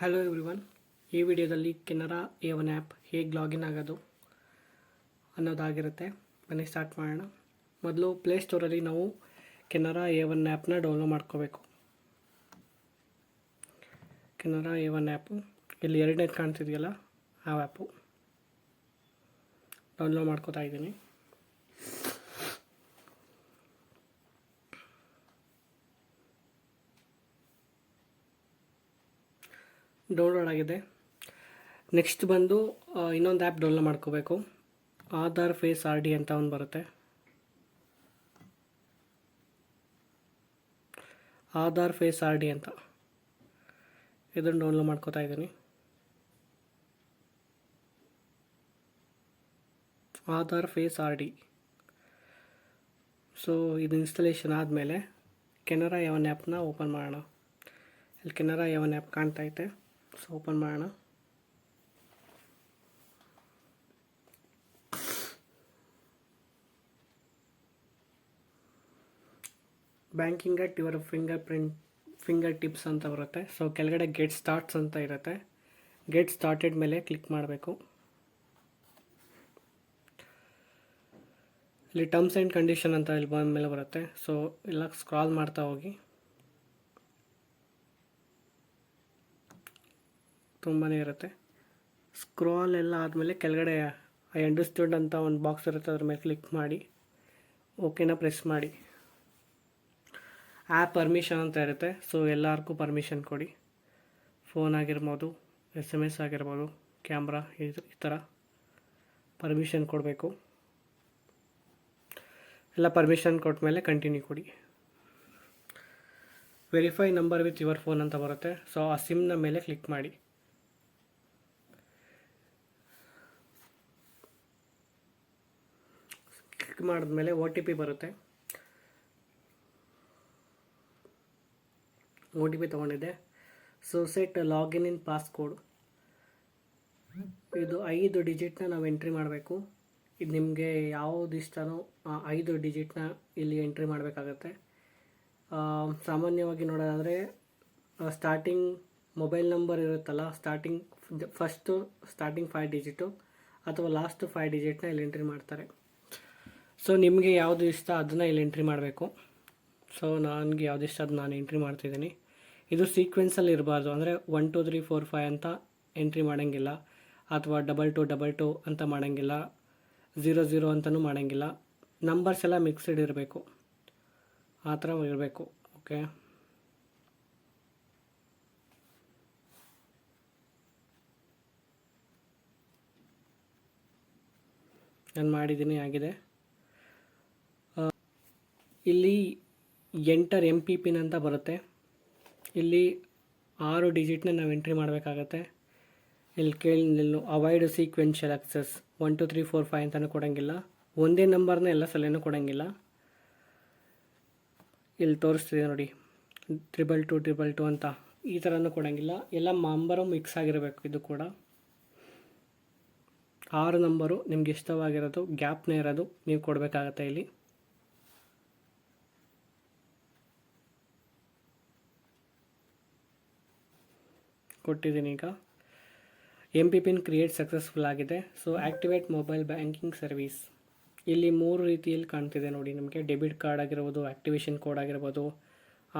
Hello everyone. ಈ ವಿಡಿಯೋದಲ್ಲಿ Canara A1 app ಹೇಗೆ ಲಾಗಿನ್ ಆಗೋದು ಅನ್ನೋದಾಗಿರುತ್ತೆ. ಬನ್ನಿ ಸ್ಟಾರ್ಟ್ ಮಾಡೋಣ. ಮೊದಲು ಪ್ಲೇಸ್ಟೋರಲ್ಲಿ ನಾವು ಕೆನರಾ A1 ಆ್ಯಪ್ನ ಡೌನ್ಲೋಡ್ ಮಾಡ್ಕೋಬೇಕು. ಕೆನರಾ A1 ಆ್ಯಪು ಇಲ್ಲಿ ಎರಡನೇದು ಕಾಣ್ತಿದೆಯಲ್ಲ, ಆ ಆ್ಯಪು ಡೌನ್ಲೋಡ್ ಮಾಡ್ಕೋತಾ ಇದ್ದೀನಿ. ಡೌನ್ಲೋಡ್ ಆಗಿದೆ. ನೆಕ್ಸ್ಟ್ ಬಂದು ಇನ್ನೊಂದು ಆ್ಯಪ್ ಡೌನ್ಲೋಡ್ ಮಾಡ್ಕೋಬೇಕು. ಆಧಾರ್ ಫೇಸ್ RD ಅಂತ ಒಂದು ಬರುತ್ತೆ. ಆಧಾರ್ ಫೇಸ್ RD ಅಂತ ಇದನ್ನು ಡೌನ್ಲೋಡ್ ಮಾಡ್ಕೋತಾ ಇದ್ದೀನಿ. Aadhaar face RD. ಸೊ ಇದು ಇನ್ಸ್ಟಾಲೇಷನ್ ಆದಮೇಲೆ ಕೆನರಾ A1 ಆ್ಯಪ್ನ ಓಪನ್ ಮಾಡೋಣ. ಇಲ್ಲಿ ಕೆನರಾ A1 ಆ್ಯಪ್ ಕಾಣ್ತಾ ಐತೆ. ಸೊ ಓಪನ್ ಮಾಡೋಣ. Banking at your finger tips ಅಂತ ಬರುತ್ತೆ. ಸೊ ಕೆಳಗಡೆ ಗೆಟ್ ಸ್ಟಾರ್ಟ್ಸ್ ಅಂತ ಇರುತ್ತೆ. ಗೆಟ್ ಸ್ಟಾರ್ಟೆಡ್ ಮೇಲೆ ಕ್ಲಿಕ್ ಮಾಡಬೇಕು. ಇಲ್ಲಿ ಟರ್ಮ್ಸ್ ಆ್ಯಂಡ್ ಕಂಡೀಷನ್ ಅಂತ ಇಲ್ಲಿ ಬಂದ ಮೇಲೆ ಬರುತ್ತೆ. ಸೊ ಎಲ್ಲ ಸ್ಕ್ರಾಲ್ ಮಾಡ್ತಾ ಹೋಗಿ. ತುಂಬಾ ಇರುತ್ತೆ. ಸ್ಕ್ರಾಲ್ ಎಲ್ಲ ಆದಮೇಲೆ ಕೆಳಗಡೆ ಐ ಅಂಡರ್ಸ್ಟುಡ್ ಅಂತ ಒಂದು ಬಾಕ್ಸ್ ಇರುತ್ತೆ, ಅದ್ರ ಮೇಲೆ ಕ್ಲಿಕ್ ಮಾಡಿ ಓಕೆನ ಪ್ರೆಸ್ ಮಾಡಿ. ಆ್ಯಪ್ ಪರ್ಮಿಷನ್ ಅಂತ ಇರುತ್ತೆ. ಸೊ ಎಲ್ಲರಿಗೂ ಪರ್ಮಿಷನ್ ಕೊಡಿ. ಫೋನ್ ಆಗಿರ್ಬೋದು, SMS ಆಗಿರ್ಬೋದು, ಕ್ಯಾಮ್ರಾ, ಈ ಥರ ಪರ್ಮಿಷನ್ ಕೊಡಬೇಕು. ಎಲ್ಲ ಪರ್ಮಿಷನ್ ಕೊಟ್ಟ ಮೇಲೆ ಕಂಟಿನ್ಯೂ ಕೊಡಿ. Verify number with your phone ಅಂತ ಬರುತ್ತೆ. ಸೊ ಆ ಸಿಮ್ನ ಮೇಲೆ ಕ್ಲಿಕ್ ಮಾಡಿ. ಕ್ಲಿಕ್ ಮಾಡಿದ್ಮೇಲೆ OTP ಬರುತ್ತೆ. OTP ತೊಗೊಂಡಿದ್ದೆ. ಸೊ ಸೆಟ್ ಲಾಗಿನ್ ಇನ್ ಪಾಸ್ಕೋಡ್. ಇದು 5 ಡಿಜಿಟ್ನ ನಾವು ಎಂಟ್ರಿ ಮಾಡಬೇಕು. ಇದು ನಿಮಗೆ ಯಾವುದು ಇಷ್ಟನೋ ಆ 5 ಡಿಜಿಟ್ನ ಇಲ್ಲಿ ಎಂಟ್ರಿ ಮಾಡಬೇಕಾಗತ್ತೆ. ಸಾಮಾನ್ಯವಾಗಿ ನೋಡೋದಾದರೆ ಸ್ಟಾರ್ಟಿಂಗ್ ಮೊಬೈಲ್ ನಂಬರ್ ಇರುತ್ತಲ್ಲ, ಸ್ಟಾರ್ಟಿಂಗ್ 5 ಡಿಜಿಟು ಅಥವಾ ಲಾಸ್ಟ್ 5 ಡಿಜಿಟ್ನ ಇಲ್ಲಿ ಎಂಟ್ರಿ ಮಾಡ್ತಾರೆ. ಸೊ ನಿಮಗೆ ಯಾವುದು ಇಷ್ಟ ಅದನ್ನು ಇಲ್ಲಿ ಎಂಟ್ರಿ ಮಾಡಬೇಕು. ಸೊ ನನಗೆ ಯಾವುದು ಇಷ್ಟ ಅದು ನಾನು ಎಂಟ್ರಿ ಮಾಡ್ತಿದ್ದೀನಿ. ಇದು ಸೀಕ್ವೆನ್ಸಲ್ಲಿ ಇರಬಾರ್ದು, ಅಂದರೆ 1 2 3 4 5 ಅಂತ ಎಂಟ್ರಿ ಮಾಡೋಂಗಿಲ್ಲ, ಅಥವಾ 2 2 2 2 ಅಂತ ಮಾಡೋಂಗಿಲ್ಲ, 0 0 ಅಂತಲೂ ಮಾಡೋಂಗಿಲ್ಲ. ನಂಬರ್ಸ್ ಎಲ್ಲ ಮಿಕ್ಸ್ಡ್ ಇರಬೇಕು, ಆ ಥರ ಇರಬೇಕು. ಓಕೆ, ನಾನು ಮಾಡಿದ್ದೀನಿ, ಆಗಿದೆ. ಇಲ್ಲಿ ಎಂಟರ್ MPPIN ಅಂತ ಬರುತ್ತೆ. ಇಲ್ಲಿ 6 ಡಿಜಿಟ್ನ ನಾವು ಎಂಟ್ರಿ ಮಾಡಬೇಕಾಗತ್ತೆ. ಇಲ್ಲಿ ಅವಾಯ್ಡ್ ಸೀಕ್ವೆನ್ಷಿಯಲ್ ಆಕ್ಸೆಸ್ 1 2 3 4 5 ಅಂತಲೂ ಕೊಡೋಂಗಿಲ್ಲ. ಒಂದೇ ನಂಬರ್ನ ಎಲ್ಲ ಸಲನೂ ಕೊಡೋಂಗಿಲ್ಲ. ಇಲ್ಲಿ ತೋರಿಸ್ತಿದೆ ನೋಡಿ, 2 2 2 2 ಅಂತ ಈ ಥರನೂ ಕೊಡೋಂಗಿಲ್ಲ. ಎಲ್ಲ ನಂಬರು ಮಿಕ್ಸ್ ಆಗಿರಬೇಕು. ಇದು ಕೂಡ 6 ನಂಬರು ನಿಮ್ಗೆ ಇಷ್ಟವಾಗಿರೋದು, ಗ್ಯಾಪ್ನೇ ಇರೋದು ನೀವು ಕೊಡಬೇಕಾಗತ್ತೆ. ಇಲ್ಲಿ ಕೊಟ್ಟಿದ್ದೀನಿ. ಈಗ MPPIN ಕ್ರಿಯೇಟ್ ಸಕ್ಸಸ್ಫುಲ್ ಆಗಿದೆ. So activate mobile banking service. ಇಲ್ಲಿ 3 ರೀತಿಯಲ್ಲಿ ಕಾಣ್ತಿದೆ ನೋಡಿ ನಿಮಗೆ. ಡೆಬಿಟ್ ಕಾರ್ಡ್ ಆಗಿರ್ಬೋದು, ಆ್ಯಕ್ಟಿವೇಷನ್ ಕೋಡ್ ಆಗಿರ್ಬೋದು,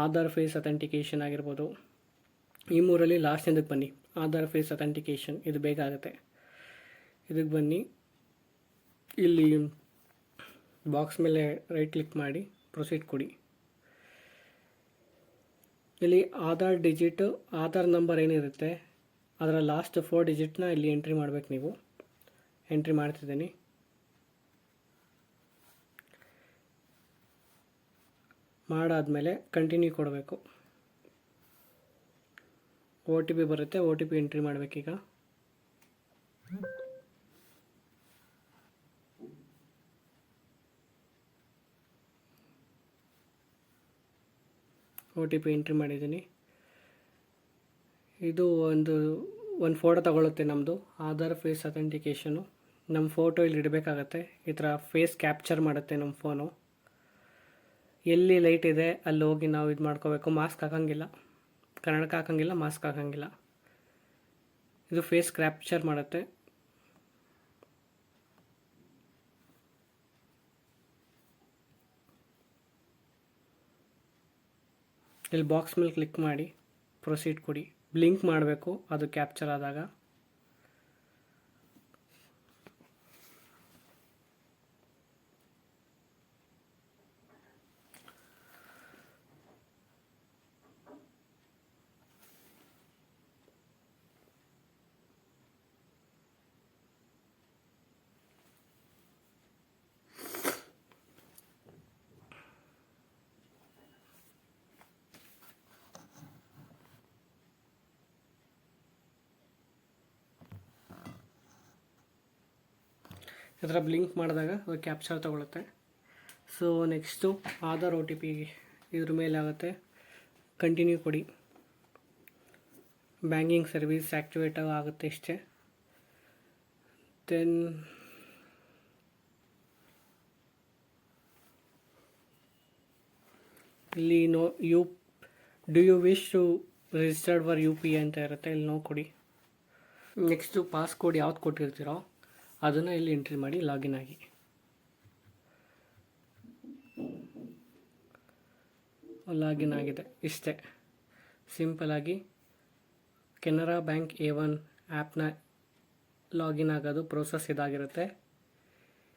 ಆಧಾರ್ ಫೇಸ್ ಅಥೆಂಟಿಕೇಷನ್ ಆಗಿರ್ಬೋದು. ಈ 3ರಲ್ಲಿ ಲಾಸ್ಟ್ನೇದಕ್ಕೆ ಬನ್ನಿ, ಆಧಾರ್ ಫೇಸ್ ಅಥೆಂಟಿಕೇಷನ್. ಇದು ಬೇಗ ಆಗುತ್ತೆ. ಇದಕ್ಕೆ ಬನ್ನಿ. ಇಲ್ಲಿ ಬಾಕ್ಸ್ ಮೇಲೆ ರೈಟ್ ಕ್ಲಿಕ್ ಮಾಡಿ ಪ್ರೊಸೀಡ್ ಕೊಡಿ. ಇಲ್ಲಿ ಆಧಾರ್ ನಂಬರ್ ಏನಿರುತ್ತೆ ಅದರ ಲಾಸ್ಟ್ 4 ಡಿಜಿಟ್ನ ಇಲ್ಲಿ ಎಂಟ್ರಿ ಮಾಡಬೇಕು. ನೀವು ಎಂಟ್ರಿ ಮಾಡ್ತಿದ್ದೀನಿ. ಮಾಡಾದಮೇಲೆ ಕಂಟಿನ್ಯೂ ಕೊಡಬೇಕು. OTP ಬರುತ್ತೆ, OTP ಎಂಟ್ರಿ ಮಾಡಬೇಕೀಗ. OTP ಎಂಟ್ರಿ ಮಾಡಿದ್ದೀನಿ. ಇದು ಒಂದು ಫೋಟೋ ತಗೊಳ್ಳುತ್ತೆ ನಮ್ಮದು. ಆಧಾರ್ ಫೇಸ್ ಅಥೆಂಟಿಕೇಷನು ನಮ್ಮ ಫೋಟೋ ಇಲ್ಲಿ ಇಡಬೇಕಾಗತ್ತೆ. ಈ ಥರ ಫೇಸ್ ಕ್ಯಾಪ್ಚರ್ ಮಾಡುತ್ತೆ ನಮ್ಮ ಫೋನು. ಎಲ್ಲಿ ಲೈಟ್ ಇದೆ ಅಲ್ಲಿ ಹೋಗಿ ನಾವು ಇದು ಮಾಡ್ಕೋಬೇಕು. ಮಾಸ್ಕ್ ಹಾಕೋಂಗಿಲ್ಲ, ಕನ್ನಡಕ ಹಾಕೋಂಗಿಲ್ಲ, ಮಾಸ್ಕ್ ಹಾಕೋಂಗಿಲ್ಲ. ಇದು ಫೇಸ್ ಕ್ಯಾಪ್ಚರ್ ಮಾಡುತ್ತೆ. ಇಲ್ಲಿ ಬಾಕ್ಸ್ ಮೇಲೆ ಕ್ಲಿಕ್ ಮಾಡಿ ಪ್ರೊಸೀಡ್ ಕೊಡಿ. ಬ್ಲಿಂಕ್ ಮಾಡಬೇಕು ಅದು ಕ್ಯಾಪ್ಚರ್ ಆದಾಗ. ಈ ಥರ ಬ್ಲಿಂಕ್ ಮಾಡಿದಾಗ ಅದು ಕ್ಯಾಪ್ಚರ್ ತೊಗೊಳುತ್ತೆ. ಸೊ ನೆಕ್ಸ್ಟು ಆಧಾರ್ OTP ಇದ್ರ ಮೇಲೆ ಆಗುತ್ತೆ. ಕಂಟಿನ್ಯೂ ಕೊಡಿ. ಬ್ಯಾಂಕಿಂಗ್ ಸರ್ವಿಸ್ ಆ್ಯಕ್ಟಿವೇಟ್ ಆಗುತ್ತೆ ಇಷ್ಟೇ. ದೆನ್ ಇಲ್ಲಿ do you wish to registered for UPI ಅಂತ ಇರುತ್ತೆ, ಇಲ್ಲಿ ನೋ ಕೊಡಿ. ನೆಕ್ಸ್ಟು ಪಾಸ್ಕೋಡ್ ಯಾವ್ದು ಕೊಟ್ಟಿರ್ತೀರೋ ಅದನ್ನು ಇಲ್ಲಿ ಎಂಟ್ರಿ ಮಾಡಿ ಲಾಗಿನ್ ಆಗಿ. ಲಾಗಿನ್ ಆಗಿದೆ ಇಷ್ಟೇ. ಸಿಂಪಲಾಗಿ ಕೆನರಾ ಬ್ಯಾಂಕ್ A1 ಆ್ಯಪ್ನ ಲಾಗಿನ್ ಆಗೋದು ಪ್ರೋಸೆಸ್ ಇದಾಗಿರುತ್ತೆ.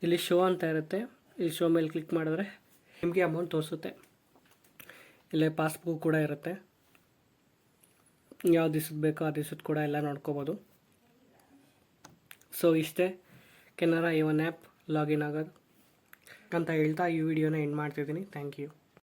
ಇಲ್ಲಿ ಶೋ ಅಂತ ಇರುತ್ತೆ, ಇಲ್ಲಿ ಶೋ ಮೇಲೆ ಕ್ಲಿಕ್ ಮಾಡಿದ್ರೆ ನಿಮಗೆ ಅಮೌಂಟ್ ತೋರಿಸುತ್ತೆ. ಇಲ್ಲೇ ಪಾಸ್ಬುಕ್ ಕೂಡ ಇರುತ್ತೆ, ಯಾವ ದಿವಸದ ಬೇಕೋ ಆ ದಿವಸದ ಕೂಡ ಎಲ್ಲ ನೋಡ್ಕೋಬೋದು. ಸೊ ಇಷ್ಟೇ ಕೆನರಾ A1 ಆ್ಯಪ್ ಲಾಗಿನ್ ಆಗೋದು ಅಂತ ಹೇಳ್ತಾ ಈ ವಿಡಿಯೋನ ಎಂಡ್ ಮಾಡ್ತಿದ್ದೀನಿ. Thank you.